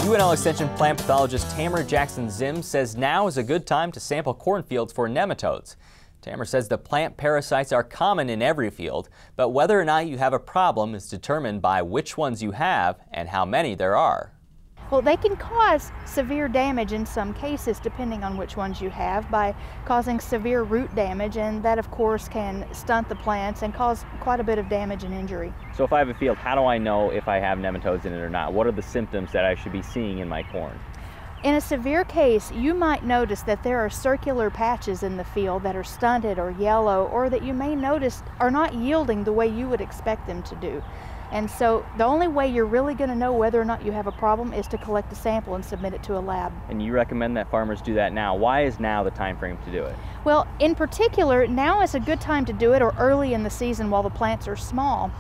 UNL Extension plant pathologist Tamra Jackson-Ziems says now is a good time to sample cornfields for nematodes. Tamra says the plant parasites are common in every field, but whether or not you have a problem is determined by which ones you have and how many there are. Well, they can cause severe damage in some cases, depending on which ones you have, by causing severe root damage, and that of course can stunt the plants and cause quite a bit of damage and injury. So if I have a field, how do I know if I have nematodes in it or not? What are the symptoms that I should be seeing in my corn? In a severe case, you might notice that there are circular patches in the field that are stunted or yellow, or that you may notice are not yielding the way you would expect them to do. And so the only way you're really going to know whether or not you have a problem is to collect a sample and submit it to a lab. And you recommend that farmers do that now. Why is now the time frame to do it? Well, in particular, now is a good time to do it, or early in the season while the plants are small,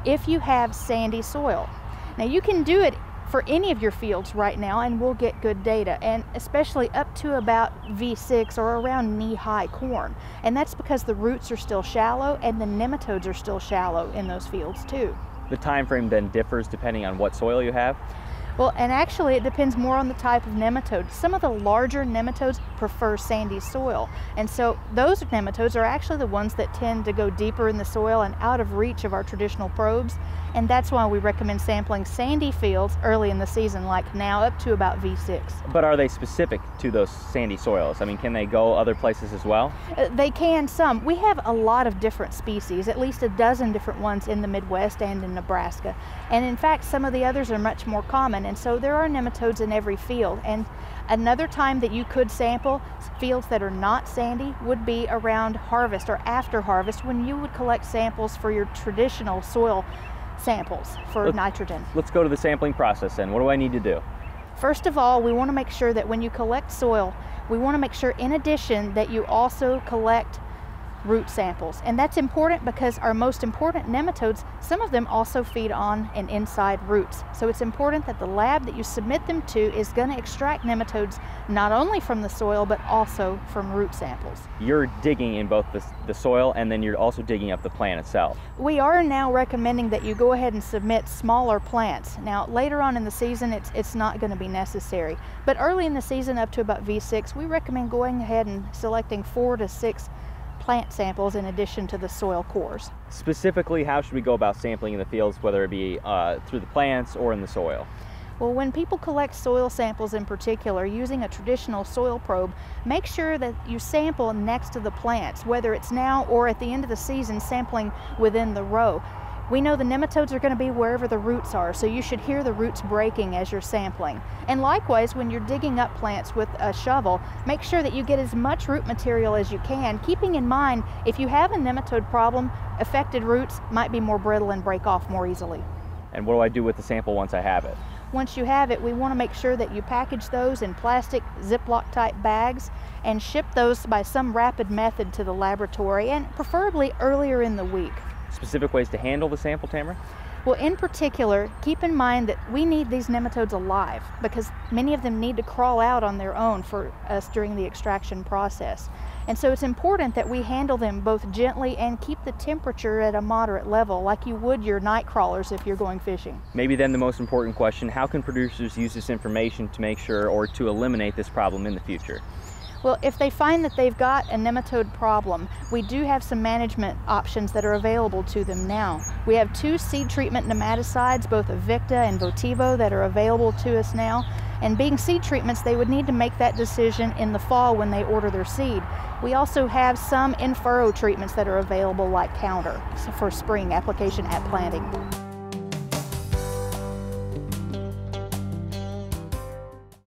if you have sandy soil. Now you can do it for any of your fields right now and we'll get good data, and especially up to about V6 or around knee-high corn. And that's because the roots are still shallow and the nematodes are still shallow in those fields too. The time frame then differs depending on what soil you have? Well, and actually it depends more on the type of nematode. Some of the larger nematodes prefer sandy soil, and so those nematodes are actually the ones that tend to go deeper in the soil and out of reach of our traditional probes, and that's why we recommend sampling sandy fields early in the season, like now up to about V6. But are they specific to those sandy soils? I mean, can they go other places as well? They can, some. We have a lot of different species, at least a dozen different ones in the Midwest and in Nebraska, and in fact some of the others are much more common. And so there are nematodes in every field. And another time that you could sample fields that are not sandy would be around harvest or after harvest, when you would collect samples for your traditional soil samples for nitrogen. Let's go to the sampling process then. What do I need to do? First of all, we want to make sure that when you collect soil, we want to make sure in addition that you also collect root samples. And that's important because our most important nematodes, some of them also feed on and inside roots. So it's important that the lab that you submit them to is going to extract nematodes not only from the soil but also from root samples. You're digging in both the soil and then you're also digging up the plant itself. We are now recommending that you go ahead and submit smaller plants. Now later on in the season it's not going to be necessary, but early in the season up to about V6 we recommend going ahead and selecting 4 to 6 plant samples in addition to the soil cores. Specifically, how should we go about sampling in the fields, whether it be through the plants or in the soil? Well, when people collect soil samples in particular using a traditional soil probe, make sure that you sample next to the plants, whether it's now or at the end of the season sampling within the row. We know the nematodes are going to be wherever the roots are, so you should hear the roots breaking as you're sampling. And likewise, when you're digging up plants with a shovel, make sure that you get as much root material as you can, keeping in mind if you have a nematode problem, affected roots might be more brittle and break off more easily. And what do I do with the sample once I have it? Once you have it, we want to make sure that you package those in plastic Ziploc type bags and ship those by some rapid method to the laboratory, and preferably earlier in the week. Specific ways to handle the sample, Tamra? Well, in particular, keep in mind that we need these nematodes alive because many of them need to crawl out on their own for us during the extraction process. And so it's important that we handle them both gently and keep the temperature at a moderate level, like you would your night crawlers if you're going fishing. Maybe then the most important question, how can producers use this information to make sure or to eliminate this problem in the future? Well, if they find that they've got a nematode problem, we do have some management options that are available to them now. We have 2 seed treatment nematicides, both Avicta and Votivo, that are available to us now. And being seed treatments, they would need to make that decision in the fall when they order their seed. We also have some in-furrow treatments that are available, like Counter, for spring application at planting.